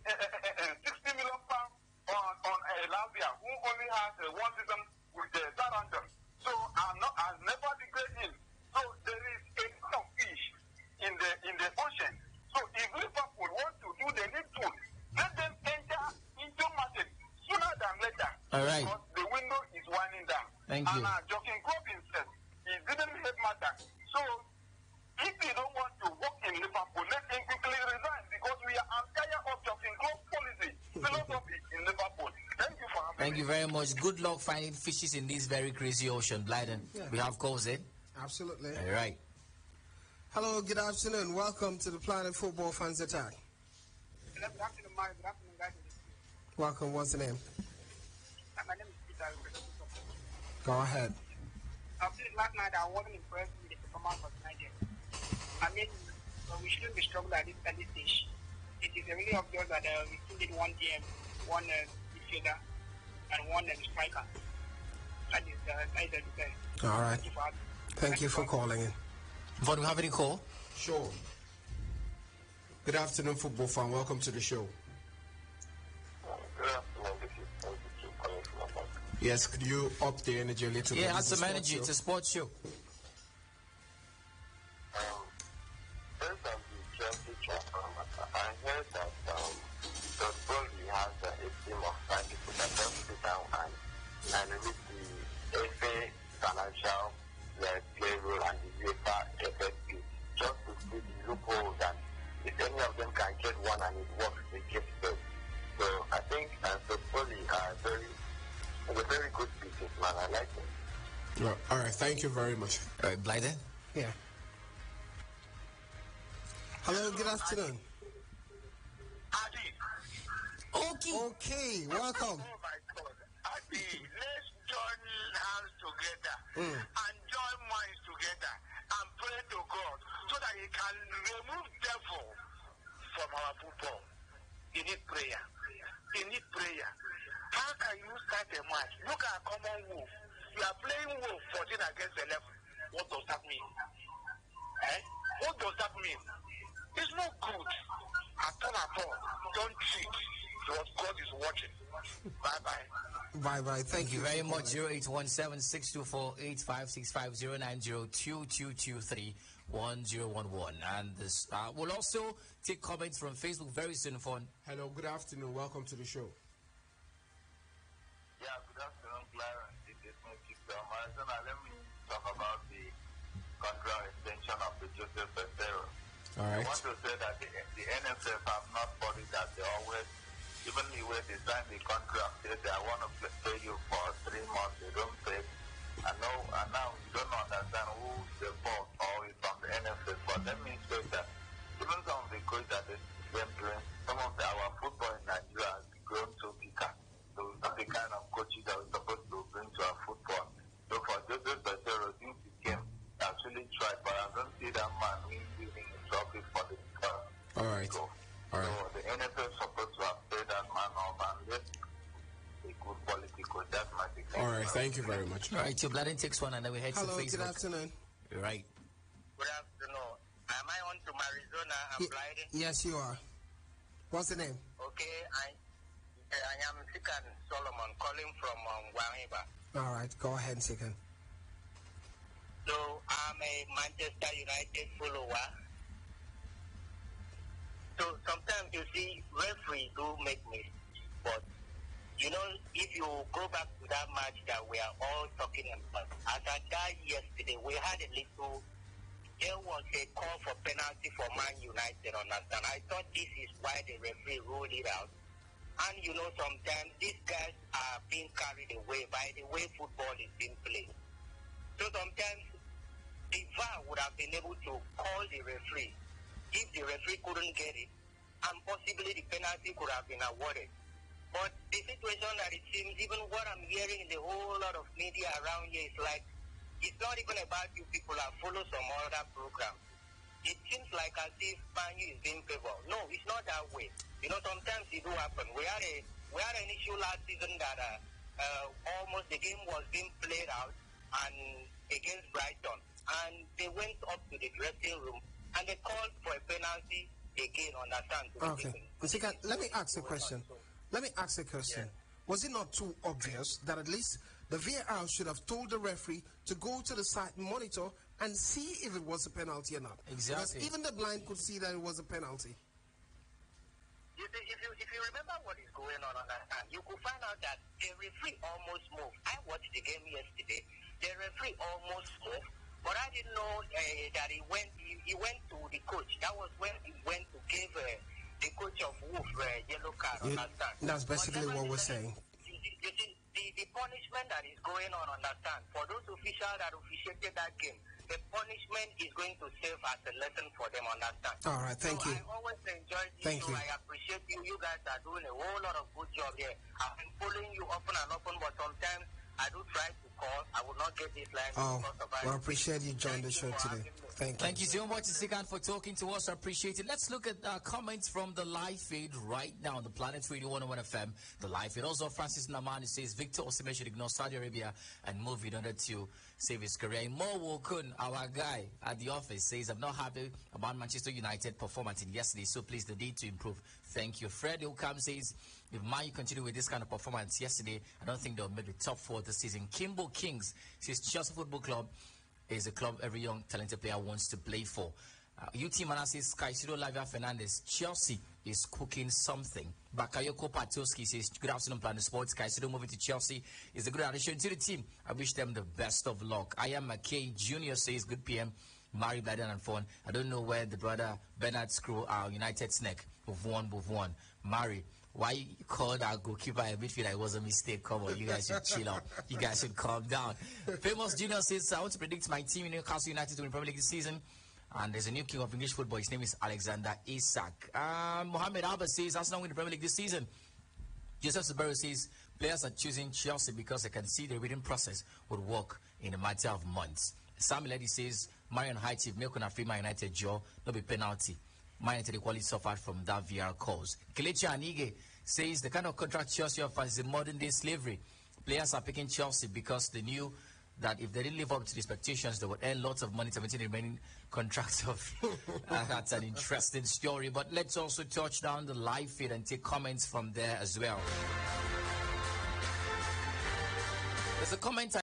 60 million pounds on Lavia, who only has one season with the Southampton. So I'll never degrade him. So there is a lot of fish in the ocean. So if Liverpool wants to do the needful, let them enter into market sooner than later. All right. Because the window is winding down. Thank you. And Joking Klopp himself, he didn't hate matter. So, if he don't want to work in Liverpool, let him quickly resign because we are tired of Joking Klopp's policy, philosophy in Liverpool. Thank you for having me. Thank you very much. Good luck finding fishes in this very crazy ocean, Blyden. Yeah. We have calls in. Absolutely. All right. Hello, good afternoon. Welcome to the Planet Football Fans Attack. Good afternoon, Mario. Good afternoon, guys. Welcome. What's the name? My name is Peter. Go ahead. I played last night. I wasn't impressed with the performance of Niger. I mean, we shouldn't be struggling at this stage. It is really obvious that we still need one DM, one midfielder, and one striker. That is the All right. Thank you for calling in. Vaughn, we have any call? Sure. Good afternoon, football fan. Welcome to the show. Good afternoon. This is calling from Abba. Yes, could you up the energy a little bit? Yeah, add This is some a energy. sports It's a sports show. Based on the Chelsea transfer matter, I heard that the Burnley has a team of 5 people that just sit down and release the FA financial play role and the UEFA FFP just to see the loopholes, and if any of them can get one and it works, they get it. So I think the Burnley are a very good businessman. I like it. All right, thank you very much. All right, Blyden. Yeah. Hello, good afternoon. Adi. Okay, welcome. Oh my God. Adi, let's join hands together and join minds together and pray to God so that He can remove devil from our football. You need prayer. You need prayer. How can you start a match? Look at common wolf. You are playing wolf 14 against 11. What does that mean? What does that mean? It's not good. At all. Don't cheat. Because God is watching. Bye-bye. Bye-bye. Thank you very much. 0817-624-8565 0902-2223-1011. And this, we'll also take comments from Facebook very soon. Hello, good afternoon. Welcome to the show. Yeah, good afternoon, Clarence. It is me, Victor Marazona. Let me talk about the contract extension of the Joseph Caicedo. All right. I want to say that the NFF have not bodied that. They always, even the way they sign the contract, they want to pay you for 3 months. They don't pay. And now you don't understand who's the fault or it's from the NFF. But let me say that even some of the coaches that they're doing, some of our football in Nigeria has grown too bigger. So it's not the kind of coaches that we're supposed to bring to our football. So for Joseph Caicedo, since he came, he actually tried, but I don't see that man winning a trophy for the club. All right. So the NFL is supposed to have paid that man off and let a good quality coach. That's my thing. All right, thank you very much. All right, so Blyden takes one and then we head Hello, to Facebook. good afternoon. Right. Good afternoon. Am I on to Arizona? I'm Blyden. Yes, you are. What's the name? Okay, I am Sikan Solomon calling from Wangiba. All right, go ahead, second. So I'm a Manchester United follower. So sometimes you see referees do make mistakes, but you know, if you go back to that match that we are all talking about, as I died yesterday, we had there was a call for penalty for Man United, understand? I thought this is why the referee ruled it out. And you know, sometimes these guys are being carried away by the way football is being played. So sometimes the VAR would have been able to call the referee if the referee couldn't get it, and possibly the penalty could have been awarded. But the situation that it seems, even what I'm hearing in the whole lot of media around here is like, it's not even about you people that follow some other program. It seems like as if Man U is being favored. No, it's not that way. You know, sometimes it do happen. We had an issue last season that almost the game was being played out and against Brighton, and they went up to the dressing room and they called for a penalty again. Understand? Okay. Second, let me ask a question. Yeah. Was it not too obvious that at least the VAR should have told the referee to go to the site and monitor and see if it was a penalty or not? Exactly. Because even the blind could see that it was a penalty. You see, if you remember what is going on that time, you could find out that the referee the game yesterday. The referee almost scored, but I didn't know that he went to the coach. That was when he went to give the coach of Wolf yellow card. Understand? That's basically what we're saying. You see, the punishment that is going on, understand, for those officials that officiated that game, the punishment is going to serve as a lesson for them, understand? All right, thank you. I always enjoy this Thank show. you. I appreciate you. You guys are doing a whole lot of good job here. I've been following you often and often, but sometimes I do try to call. I will not get this line. Well, I appreciate you joining the show today. Thank you. Thank you so much, Sikan, for talking to us. I appreciate it. Let's look at comments from the live feed right now on the Planet Radio 101 FM. The live feed. Also, Francis Namani says Victor Osimhen should ignore Saudi Arabia and move in order to save his career. Mo Wokun, our guy at the office, says I'm not happy about Manchester United performance in yesterday, so please the need to improve. Thank you. Fred Okam says if Man U continue with this kind of performance yesterday, I don't think they'll make the top 4 this season. Kimbo Kings says Chelsea Football Club is a club every young talented player wants to play for. UT Mana says Caicedo, Lavia, Fernandez. Chelsea is cooking something. Bakayoko Patoski says good afternoon, Planet Sports. Caicedo moving to Chelsea is a good addition to the team. I wish them the best of luck. I am McKay Jr. says good PM. Mari Biden and Phone. I don't know where the brother Bernard Screw, our United Snake. We've won. Mari, why you called our goalkeeper a midfielder? It was a mistake. Come on, you guys should chill out. You guys should calm down. Famous Junior says, I want to predict my team in Newcastle United to win Premier League this season. And there's a new king of English football. His name is Alexander Isak. Mohamed Abba says, Arsenal win the Premier League this season. Joseph Sabero says, players are choosing Chelsea because they can see the reading process would work in a matter of months. Sam Lady says, Marion Heights, if Milkon Afrima United jaw, no be penalty. Man United equally suffered from that VR cause. Kelechi Anige says the kind of contract Chelsea offers is modern day slavery. Players are picking Chelsea because they knew that if they didn't live up to the expectations, they would earn lots of money to maintain the remaining contracts of. That's an interesting story. But let's also touch down the live feed and take comments from there as well. There's a comment.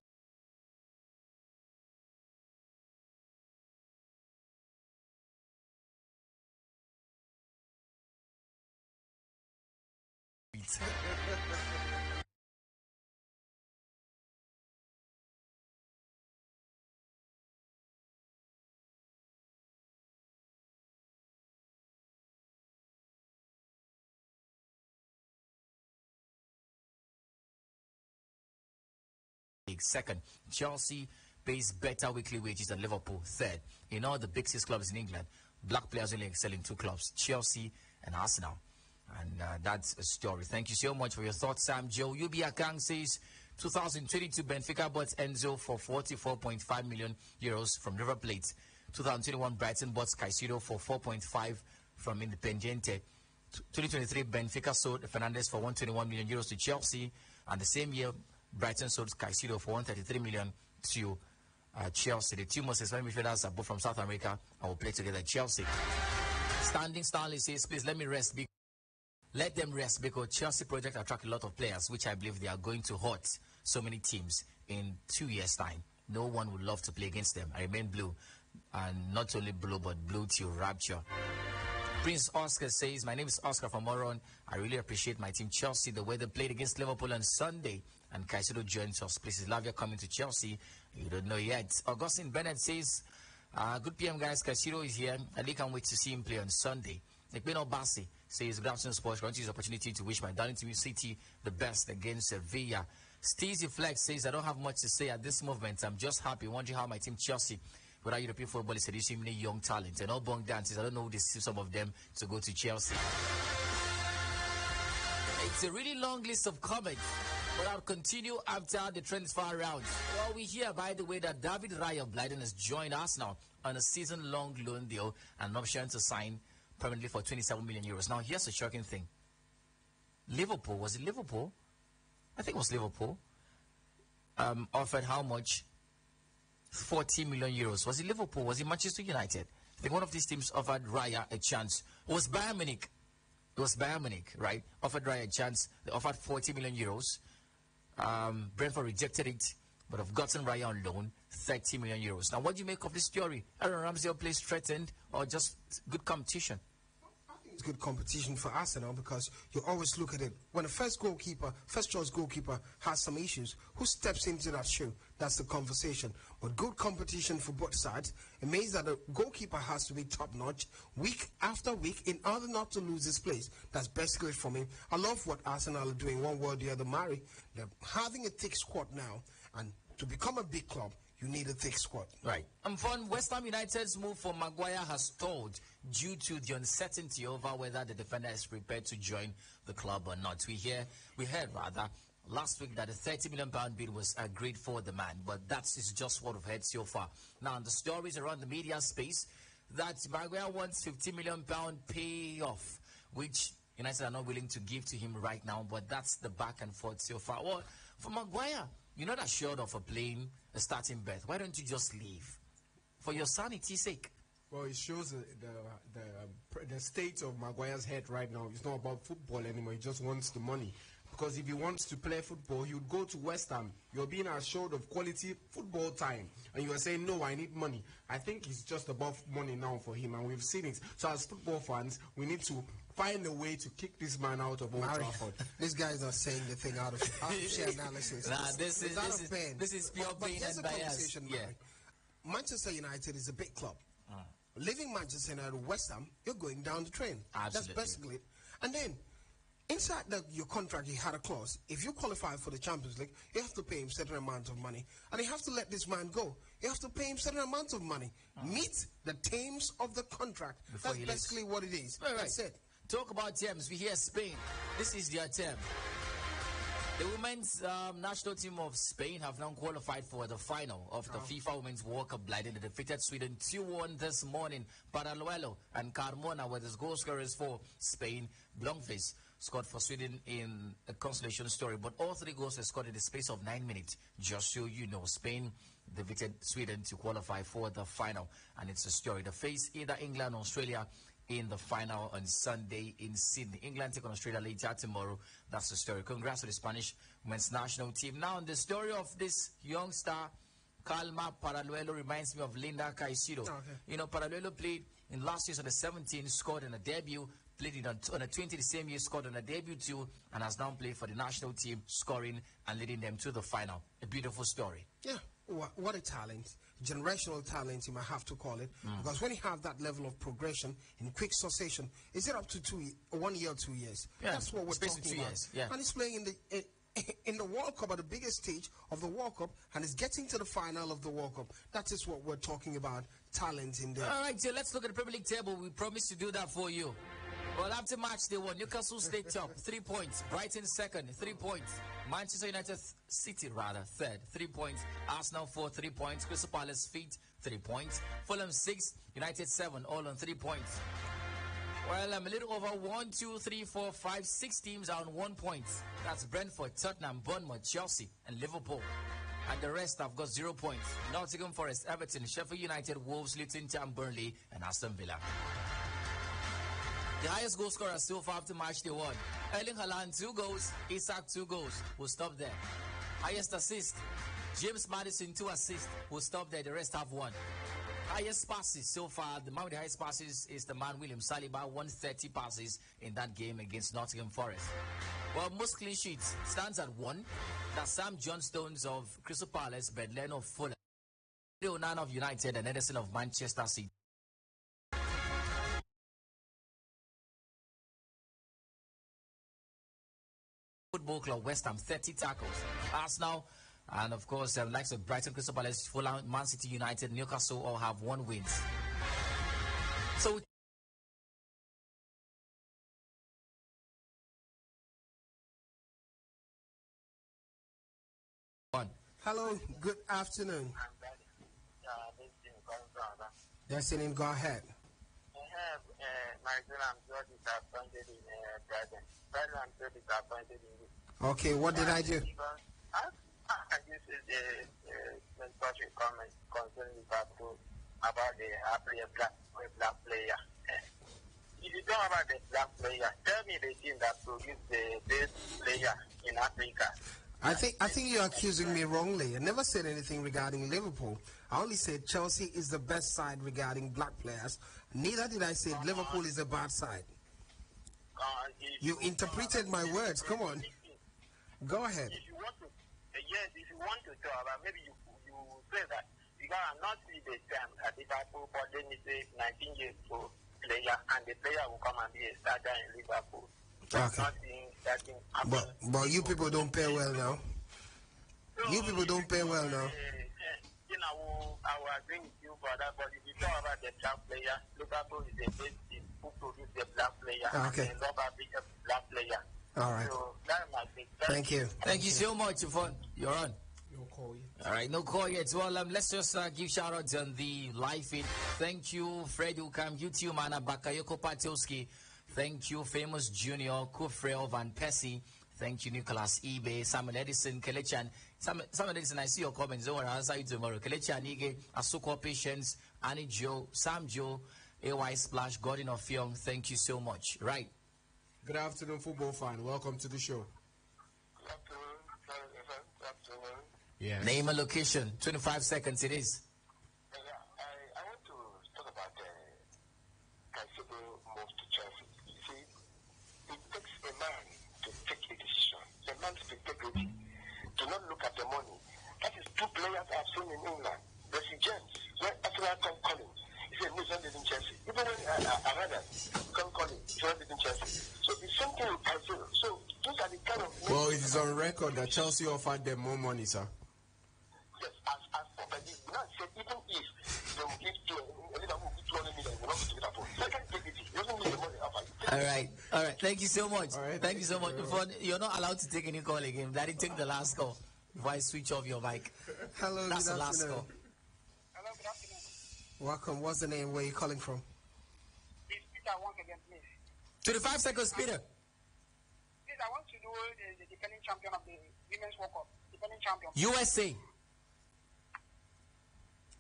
Second, Chelsea pays better weekly wages than Liverpool. Third, in all the big 6 clubs in England, black players only excel in 2 clubs, Chelsea and Arsenal. And that's a story. Thank you so much for your thoughts, Sam. Joe Yubi Akang says 2022 Benfica bought Enzo for 44.5 million euros from River Plate. 2021 Brighton bought Caicedo for 4.5 from Independiente. 2023 Benfica sold Fernandez for 121 million euros to Chelsea, and the same year Brighton sold Caicedo for 133 million to Chelsea. The 2 most expensive midfielders are both from South America and will play together at Chelsea. Standing Stanley says, please let me rest. Let them rest because Chelsea project attract a lot of players, which I believe they are going to hurt so many teams in 2 years' time. No one would love to play against them. I remain blue, and not only blue, but blue till rapture. Prince Oscar says, my name is Oscar from Moron. I really appreciate my team Chelsea, the way they played against Liverpool on Sunday. And Caicedo joins us. Places Lavia coming to Chelsea. You don't know yet. Augustine Bennett says, good PM, guys. Caicedo is here. I really can't wait to see him play on Sunday. Nekbeno Bassi says, good afternoon, sports. I want to use the opportunity to wish my Darlington City the best against Sevilla. Steezy Flex says, I don't have much to say at this movement. I'm just happy. Wondering how my team Chelsea, without European football, is seducing many young talent. And all Bong dances, I don't know who they see some of them to go to Chelsea. It's a really long list of comments, but I'll continue after the transfer round. Well, we hear, by the way, that David Raya of Blyden has joined Arsenal on a season-long loan deal and an option to sign permanently for 27 million euros. Now, here's the shocking thing. Liverpool, was it Liverpool? I think it was Liverpool. Offered how much? 40 million euros. Was it Liverpool? Was it Manchester United? I think one of these teams offered Raya a chance. It was Bayern Munich. It was Bayern Munich, right? Offered Raya a chance. They offered 40 million euros. Brentford rejected it, but have gotten Raya on loan, 30 million euros. Now, what do you make of this story? Aaron Ramsdale plays threatened or just good competition? I think good competition for Arsenal because you always look at it. When the first choice goalkeeper has some issues, who steps into that shoe? That's the conversation. But good competition for both sides. It means that the goalkeeper has to be top-notch week after week in order not to lose his place. That's basically for me. I love what Arsenal are doing, one word or the other, Mari. They're having a thick squad now, and to become a big club, you need a thick squad. Right. From West Ham United's move for Maguire has stalled due to the uncertainty over whether the defender is prepared to join the club or not. We heard last week that a £30 million bid was agreed for the man, but that is just what we've heard so far. Now, the stories around the media space that Maguire wants £50 million payoff, which United are not willing to give to him right now, but that's the back and forth so far. Well, for Maguire, you're not assured of a starting berth. Why don't you just leave? For your sanity's sake. Well, it shows the state of Maguire's head right now. It's not about football anymore. He just wants the money. Because if he wants to play football, he would go to West Ham. You're being assured of quality football time. And you are saying, no, I need money. I think it's just about money now for him. And we've seen it. So as football fans, we need to find a way to kick this man out of Old Trafford. This guy is not saying the thing out of sheer analysis. This is pure pain and bias. Yeah. Manchester United is a big club. Leaving Manchester United, West Ham, you're going down the train. Absolutely. That's basically it. And then, inside your contract, you had a clause. If you qualify for the Champions League, you have to pay him a certain amount of money. And you have to let this man go. You have to pay him a certain amount of money. Meet the terms of the contract. Before That's basically what it is. Right. That's it. Talk about terms. We hear Spain. This is their term. The women's national team of Spain have now qualified for the final of the FIFA Women's World Cup blind. They defeated Sweden 2-1 this morning. Paraluelo and Carmona were the goal scorers for Spain. Blomqvist scored for Sweden in a consolation story, but all three goals were scored in the space of 9 minutes. Just so you know, Spain defeated Sweden to qualify for the final, and it's a story. They face either England or Australia in the final on Sunday in Sydney. England take on Australia later tomorrow. That's the story. Congrats to the Spanish women's national team. Now, the story of this young star, Calma Paraluelo, reminds me of Linda Caicedo. Okay. You know, Paraluelo played in last year's on the 17, scored in a debut, played in on a 20 the same year, scored on a debut too, and has now played for the national team, scoring and leading them to the final. A beautiful story. Yeah, what a talent. Generational talent, you might have to call it. Because when you have that level of progression in quick succession, is it up to 1 year or 2 years? Yeah, that's what we're talking 2 about. years, yeah. And he's playing in the World Cup, at the biggest stage of the World Cup, and is getting to the final of the World Cup. That is what we're talking about, talent in there. All right, so let's look at the Premier League table. We promised to do that for you. Well, after match day one, Newcastle stayed top, 3 points. Brighton second, 3 points. Manchester United third, 3 points. Arsenal 4, 3 points. Crystal Palace fifth, 3 points. Fulham 6, United 7, all on 3 points. Well, I'm a little over 1, 2, 3, 4, 5, 6 teams are on 1 point. That's Brentford, Tottenham, Bournemouth, Chelsea, and Liverpool. And the rest have got 0 points. Nottingham Forest, Everton, Sheffield United, Wolves, Luton Town, Burnley, and Aston Villa. The highest goal scorer so far after match day one. Erling Haaland, 2 goals. Isak, 2 goals. We'll stop there. Highest assist. James Maddison, 2 assists. We'll stop there. The rest have 1. Highest passes so far. The man with the highest passes is the man William Saliba, 130 passes in that game against Nottingham Forest. Well, most clean sheets stands at 1. That's Sam Johnstones of Crystal Palace, Bedlen of Fulham, Onana of United, and Ederson of Manchester City. Football Club, West Ham, 30 tackles. Arsenal, and of course, likes of Brighton, Crystal Palace, Fulham, Man City, United, Newcastle all have 1 win. So, Hello, good afternoon. Yes, and go ahead. I have Nigel, I'm so disappointed in Brighton. I'm so disappointed in this. Okay, what did I do? This is a special comment concerning Liverpool about the black player. If you talk about the black player, tell me the team that produced the best player in Africa. I think you're accusing me wrongly. I never said anything regarding Liverpool. I only said Chelsea is the best side regarding black players. Neither did I say Liverpool is a bad side. You interpreted my words. Come on. Go ahead. If you want to, yes, if you want to talk, maybe you say that because I'm not see the time at Liverpool, but then it's a 19 years old player, and the player will come and be a starter in Liverpool. Okay. Not seeing that thing But you people don't pay well now. You people don't pay well now. I will agree with you for that, but if you talk about the black player, Liverpool is the best team who produce the black player. Okay. And they love a big black player. All right. So that's my thing. Thank you. Thank you so much, Yvonne. You're on. No call yet. All right, no call yet. Well, let's just give shout outs on the live feed. Thank you, Fred Ukam, YouTube Mana Bakayoko Patioski. Thank you, Famous Junior, Kufreo Van Persie. Thank you, Nicholas eBay, Samuel Edison, Kelechan. Samuel Edison, I see your comments. Don't worry, I'll answer you tomorrow. Kelechan Ige, Asuko Patience, Annie Joe, Sam Joe, AY Splash, Gordon of Young. Thank you so much. Right. Good afternoon, football fan. Welcome to the show. Good afternoon. Yes. Name and location. 25 seconds it is. I want to talk about Caicedo move to Chelsea. You see, it takes a man to take a decision. A man's integrity. Do not look at the money. That is two players I've seen in England. Jesse James, when Arsenal come calling, he said, no, he's not leaving Chelsea. Even when I heard that, come calling, he's not leaving Chelsea. So it's something with Caicedo. So those are the kind of... Well, it is on record that Chelsea offered them more money, sir. Yes, as for the now said, even if they will give Liverpool 200 million, they will not go to Liverpool. Second dignity, you don't need the money offer. All right. Thank you so much. All right, thank you so much. You're not allowed to take any call again. Daddy, take the last call before I switch off your mic. Hello, That's good the last afternoon. call. Hello, good afternoon. Welcome. What's the name? Where are you calling from? It's Peter once again, please. 25 seconds, Peter. Please, I want to do the defending champion of the Women's World Cup. Defending champion. USA.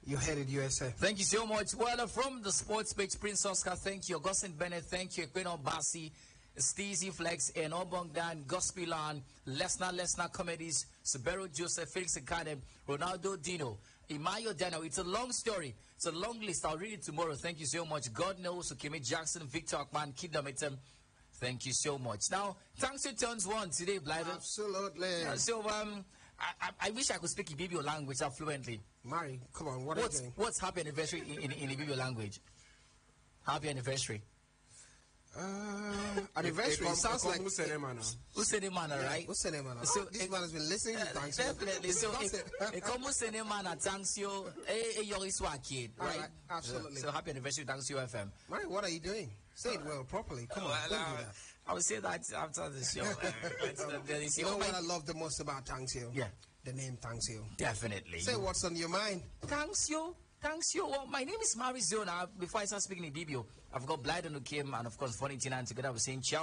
You headed USA. Thank you so much. Well, from the sports page, Prince Oscar, thank you. Augustine Bennett, thank you. Equino Bassi, Steezy Flex, and Obongdan, Gospilan, Lesnar Comedies, Subaru Joseph, Felix Academy, Ronaldo Dino, Imayo Dano. It's a long story. It's a long list. I'll read it tomorrow. Thank you so much. God knows, Okemi Jackson, Victor Akman, Kidamitem. Thank you so much. Now, thanks to turns one today, Blythe. Absolutely. I wish I could speak Ibibio language fluently. Mari, come on. What are you doing? What's happy anniversary in Ibibio language? Happy anniversary. Anniversary. Sounds like Usenemana, right? Usenemana. So this man has been listening to thanks. Definitely. So, Usenemana, thanks you. You're kid, right? Absolutely. So happy anniversary, thanks you, FM. Mari, what are you doing? Say it well, properly. Come on, don't do that. I will say that after the show. You know what I love the most about Thanks You? Yeah. The name Thanks You. Definitely. Say what's on your mind. Thanks you. Well, my name is Marizona. Before I start speaking in Ibibio, I've got Blyden who came, and of course, Funny Tina, and together we're saying ciao.